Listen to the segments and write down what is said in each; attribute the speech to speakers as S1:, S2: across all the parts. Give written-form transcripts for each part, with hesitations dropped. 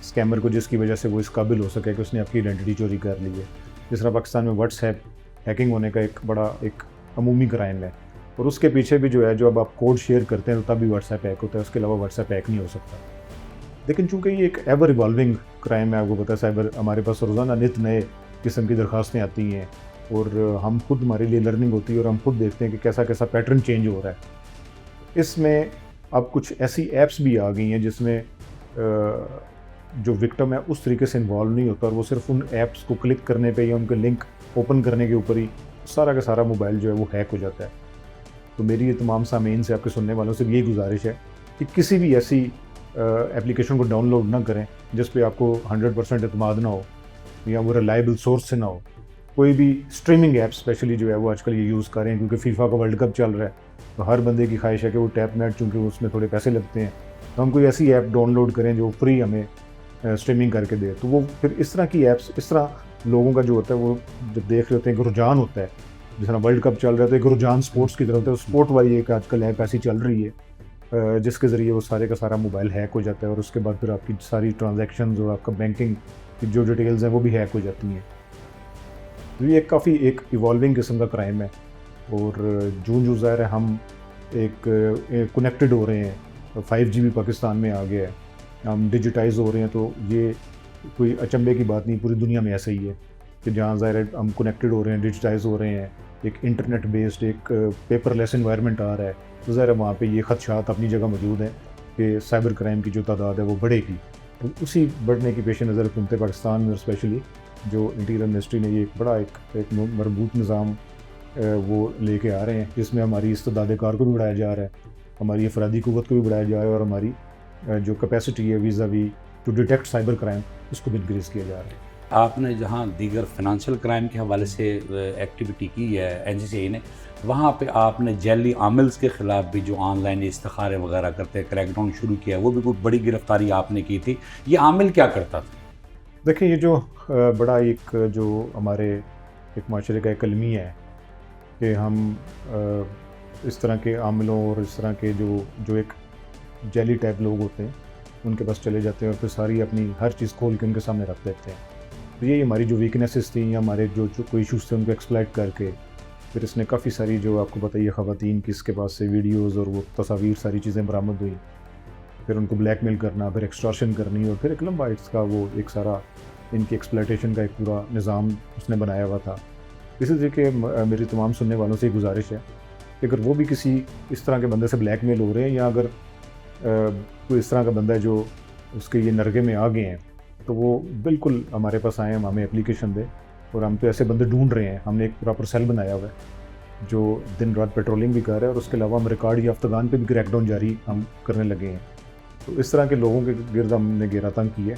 S1: Scammer کو جس کی وجہ سے وہ اس قابل ہو سکے کہ اس نے آپ کی آئیڈینٹی چوری کر لی ہے. جس طرح پاکستان میں واٹس ایپ ہیکنگ ہونے کا ایک بڑا ایک عمومی کرائم ہے, اور اس کے پیچھے بھی جو ہے جو اب آپ کوڈ شیئر کرتے ہیں تو تب بھی واٹس ایپ ہیک ہوتا ہے, اس کے علاوہ واٹس ایپ ہیک نہیں ہو سکتا. لیکن چونکہ یہ ایک ایور ایوالونگ کرائم ہے, آپ کو پتہ ہے سائبر, ہمارے پاس روزانہ نت نئے قسم کی درخواستیں آتی ہیں, اور ہم خود ہمارے لیے لرننگ ہوتی ہے اور ہم خود دیکھتے ہیں کہ کیسا کیسا پیٹرن چینج ہو رہا ہے. اس میں اب کچھ ایسی ایپس بھی آ گئی ہیں جس میں جو وکٹم ہے اس طریقے سے انوالو نہیں ہوتا, اور وہ صرف ان ایپس کو کلک کرنے پہ یا ان کے لنک اوپن کرنے کے اوپر ہی سارا کا سارا موبائل جو ہے وہ ہیک ہو جاتا ہے. تو میری یہ تمام سامعین سے, آپ کے سننے والوں سے یہی گزارش ہے کہ کسی بھی ایسی اپلیکیشن کو ڈاؤن لوڈ نہ کریں جس پہ آپ کو 100% اعتماد نہ ہو یا وہ ریلائبل سورس سے نہ ہو. کوئی بھی اسٹریمنگ ایپ اسپیشلی جو ہے وہ آج کل یہ یوز کریں, کیونکہ فیفا کا ورلڈ کپ چل رہا ہے تو ہر بندے کی خواہش ہے کہ وہ ٹیپ نیٹ, چونکہ اس میں تھوڑے پیسے لگتے ہیں, تو ہم کوئی ایسی ایپ ڈاؤن لوڈ کریں جو فری ہمیں اسٹریمنگ کر کے دے. تو وہ پھر اس طرح کی ایپس, اس طرح لوگوں کا جو ہوتا ہے وہ جب دیکھ رہے ہوتے ہیں کہ رجحان ہوتا ہے, جس طرح ورلڈ کپ چل رہا ہے تو ایک رجحان اسپورٹس کی طرف ہوتا ہے, اسپورٹ والی ایک آج کل ایپ ایسی چل رہی ہے جس کے ذریعے وہ سارے کا سارا موبائل ہیک ہو جاتا ہے, اور اس کے بعد پھر آپ کی ساری ٹرانزیکشنز اور آپ کا بینکنگ کی جو ڈیٹیلز ہیں وہ بھی ہیک ہو جاتی ہیں. تو یہ کافی ایک ایوالونگ قسم کا کرائم ہے, اور جو ظاہر ہے ہم ایک کنیکٹڈ ہو رہے ہیں, 5G بھی پاکستان میں آ گیا ہے, ہم ڈیجیٹائز ہو رہے ہیں, تو یہ کوئی اچنبے کی بات نہیں, پوری دنیا میں ایسا ہی ہے کہ جہاں ظاہر ہے ہم کنیکٹڈ ہو رہے ہیں, ڈیجیٹائز ہو رہے ہیں, ایک انٹرنیٹ بیسڈ ایک پیپر لیس انوائرمنٹ آ رہا ہے, تو ظاہر ہے وہاں پہ یہ خدشات اپنی جگہ موجود ہیں کہ سائبر کرائم کی جو تعداد ہے وہ بڑھے گی. تو اسی بڑھنے کی پیش نظر حکومت پاکستان میں اسپیشلی جو انٹیریئر منسٹری نے یہ ایک بڑا ایک مربوط نظام وہ لے کے آ رہے ہیں, جس میں ہماری استعداد کار کو بھی بڑھایا جا رہا ہے, ہماری افرادی قوت کو بھی بڑھایا جا رہا ہے, اور ہماری جو کیپیسٹی ہے vis-a-vis to detect cyber crime اس کو بھی انکریز کیا جا رہا ہے.
S2: آپ نے جہاں دیگر فنانشل کرائم کے حوالے سے ایکٹیویٹی کی ہے NCCI نے, وہاں پہ آپ نے جعلی عاملز کے خلاف بھی جو آن لائن استخارے وغیرہ کرتے ہیں کریک ڈاؤن شروع کیا, وہ بھی کوئی بڑی گرفتاری آپ نے کی تھی. یہ عامل کیا کرتا تھا؟
S1: دیکھیں, یہ جو بڑا ایک جو ہمارے ایک معاشرے کا ایک المیہ ہے کہ ہم اس طرح کے عاملوں اور اس طرح کے جو ایک جیلی ٹائپ لوگ ہوتے ہیں ان کے پاس چلے جاتے ہیں اور پھر ساری اپنی ہر چیز کھول کے ان کے سامنے رکھ دیتے ہیں. تو یہی ہماری جو ویکنیسز تھیں یا ہمارے جو کوئی ایشوز تھے ان کو ایکسپلائٹ کر کے پھر اس نے کافی ساری جو آپ کو بتائیے خواتین کی اس کے پاس سے ویڈیوز اور وہ تصاویر ساری چیزیں برآمد ہوئی, پھر ان کو بلیک میل کرنا, پھر ایکسٹارشن کرنی, اور پھر ایک لمبا اس کا وہ ایک سارا ان کی ایکسپلائٹیشن کا ایک پورا نظام اس نے بنایا ہوا تھا. اسی طریقے میری تمام سننے والوں سے گزارش ہے کہ اگر وہ بھی کسی اس طرح کے بندے سے بلیک میل ہو رہے ہیں, یا اگر کوئی اس طرح کا بندہ ہے جو اس کے یہ نرگے میں آ گئے ہیں, تو وہ بالکل ہمارے پاس آئیں, ہم ہمیں اپلیکیشن دیں, اور ہم تو ایسے بندے ڈھونڈ رہے ہیں. ہم نے ایک پراپر سیل بنایا ہوا ہے جو دن رات پیٹرولنگ بھی کر رہا ہے, اور اس کے علاوہ ہم ریکارڈ یافتگان پہ بھی کریک ڈاؤن جاری ہم کرنے لگے ہیں. تو اس طرح کے لوگوں کے گرد ہم نے گھیرا تنگ کی ہے.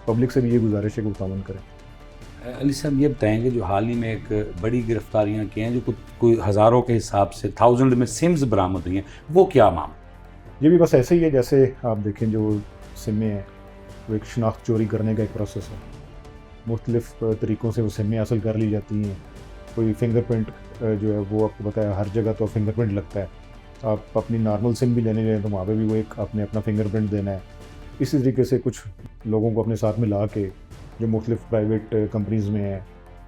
S1: پبلک سے بھی یہ گزارش ہے کہ وہ تعاون کریں.
S2: علی صاحب, یہ بتائیں کہ جو حال ہی میں ایک بڑی گرفتاریاں کی ہیں جو کوئی ہزاروں کے حساب سے 1000 میں سمز برآمد ہوئی ہیں, وہ کیا معاملہ؟
S1: یہ بھی بس ایسے ہی ہے جیسے آپ دیکھیں جو سمیں ہیں وہ ایک شناخت چوری کرنے کا ایک پروسیس ہے. مختلف طریقوں سے وہ سمیں حاصل کر لی جاتی ہیں. کوئی فنگر پرنٹ جو ہے وہ آپ کو بتایا ہر جگہ تو فنگر پرنٹ لگتا ہے, آپ اپنی نارمل سم بھی لینے جائیں تو وہاں پہ بھی وہ ایک آپ نے اپنا فنگر پرنٹ دینا ہے. اسی طریقے سے کچھ لوگوں کو اپنے ساتھ ملا کے جو مختلف پرائیویٹ کمپنیز میں ہیں,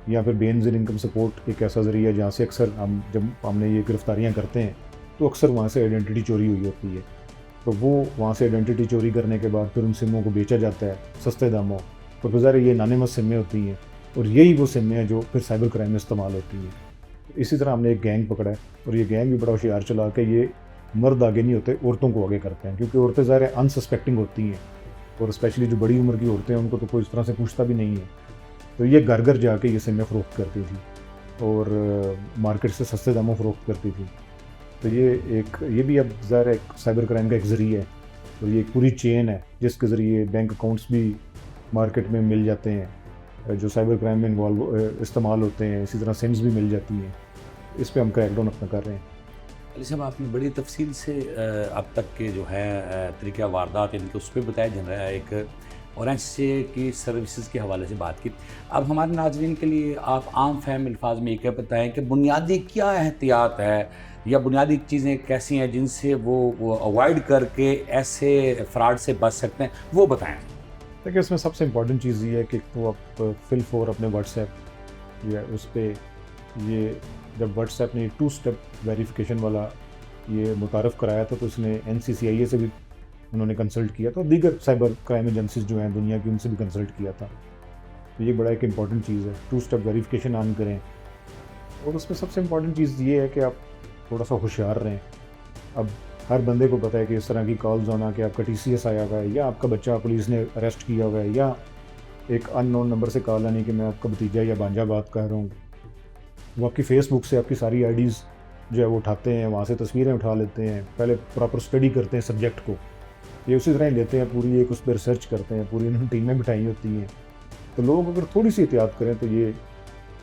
S1: یا پھر بے نظیر انکم سپورٹ ایک ایسا ذریعہ ہے جہاں سے اکثر ہم نے یہ گرفتاریاں کرتے ہیں تو اکثر وہاں سے آئیڈینٹی چوری ہوئی ہوتی ہے. تو وہ وہاں سے آئیڈینٹی چوری کرنے کے بعد پھر ان سموں کو بیچا جاتا ہے سستے داموں, تو بظاہر یہ انانیمس سمیں ہوتی ہیں, اور یہی وہ سمیں ہیں جو پھر سائبر کرائم میں استعمال ہوتی ہیں. اسی طرح ہم نے ایک گینگ پکڑا ہے, اور یہ گینگ بھی بڑا ہوشیار چلا کہ یہ مرد آگے نہیں ہوتے, عورتوں کو آگے کرتے ہیں, کیونکہ عورتیں ظاہر انسسپیکٹنگ ہوتی ہیں, اور اسپیشلی جو بڑی عمر کی عورتیں ہیں ان کو تو کوئی اس طرح سے پوچھتا بھی نہیں ہے. تو یہ گھر گھر جا کے یہ سمیں فروخت کرتی تھی اور مارکیٹ سے سستے داموں فروخت کرتی تھی. تو یہ بھی اب ظاہر ایک سائبر کرائم کا ایک ذریعہ ہے, اور یہ ایک پوری چین ہے جس کے ذریعے بینک اکاؤنٹس بھی مارکیٹ میں مل جاتے ہیں جو سائبر کرائم میں استعمال ہوتے ہیں. اسی طرح سمز بھی مل جاتی ہیں. اس پہ ہم کریک ڈاؤن اپنا کر رہے ہیں.
S2: علی صاحب, آپ نے بڑی تفصیل سے اب تک کے جو ہے طریقہ واردات ان کے اس پہ بتایا جا رہا ہے, ایک اور NCCI کی سروسز کے حوالے سے بات کی. اب ہمارے ناظرین کے لیے آپ عام فہم الفاظ میں یہ کیا بتائیں کہ بنیادی کیا احتیاط ہے یا بنیادی چیزیں کیسی ہیں جن سے وہ اوائڈ کر کے ایسے فراڈ سے بچ سکتے ہیں, وہ بتائیں.
S1: دیکھیے اس میں سب سے امپورٹنٹ چیز یہ ہے کہ تو آپ فل فور اپنے واٹس ایپ جو ہے اس پہ یہ جب واٹس ایپ نے 2 اسٹیپ ویریفیکیشن والا یہ متعارف کرایا تھا تو اس نے NCCIA سے بھی انہوں نے کنسلٹ کیا تھا اور دیگر سائبر کرائم ایجنسیز جو ہیں دنیا کی ان سے بھی کنسلٹ کیا تھا. تو یہ بڑا ایک امپورٹنٹ چیز ہے, 2 اسٹیپ ویریفیکیشن آن کریں. اور اس میں سب سے امپورٹنٹ چیز یہ ہے کہ آپ تھوڑا سا ہوشیار رہیں. اب ہر بندے کو پتہ ہے کہ اس طرح کی کالز ہونا کہ آپ کا TCS آیا ہوا ہے یا آپ کا بچہ پولیس نے اریسٹ کیا ہوا ہے یا ایک ان نون نمبر سے کال آنی کہ میں آپ کا بھتیجا یا بانجا بات کر رہا ہوں. وہ آپ کی فیس بک سے آپ کی ساری IDs جو ہے وہ اٹھاتے ہیں, وہاں سے تصویریں اٹھا لیتے ہیں, پہلے پراپر اسٹڈی کرتے ہیں سبجیکٹ کو, یہ اسی طرح ہی لیتے ہیں پوری ایک اس پہ ریسرچ کرتے ہیں, پوری انہوں نے ٹیمیں بٹھائی ہوتی ہیں. تو لوگ اگر تھوڑی سی احتیاط کریں تو یہ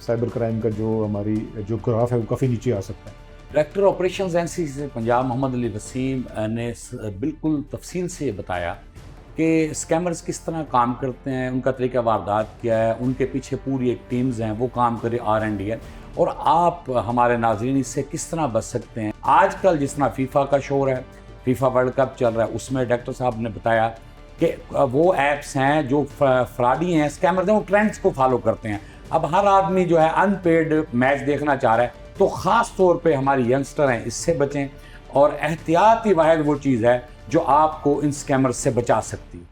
S1: سائبر کرائم کا جو ہماری جو گراف ہے وہ کافی نیچے آ سکتا ہے.
S2: ڈائریکٹر آپریشنز NCC پنجاب محمد علی وسیم نے بالکل تفصیل سے بتایا کہ اسکیمرز کس طرح کام کرتے ہیں, ان کا طریقہ واردات کیا ہے, ان کے پیچھے پوری ایک ٹیمز ہیں وہ کام کرے R&D ہے, اور آپ ہمارے ناظرین اس سے کس طرح بچ سکتے ہیں. آج کل جس طرح FIFA کا شور ہے, FIFA ورلڈ کپ چل رہا ہے, اس میں ڈائریکٹر صاحب نے بتایا کہ وہ ایپس ہیں جو فراڈی ہیں, اسکیمرز ہیں, وہ ٹرینڈز کو فالو کرتے ہیں. اب ہر آدمی جو ہے ان پیڈ میچ دیکھنا چاہ رہا ہے, تو خاص طور پہ ہماری ینگسٹر ہیں اس سے بچیں, اور احتیاط ہی واحد وہ چیز ہے جو آپ کو ان اسکیمرز سے بچا سکتی ہے.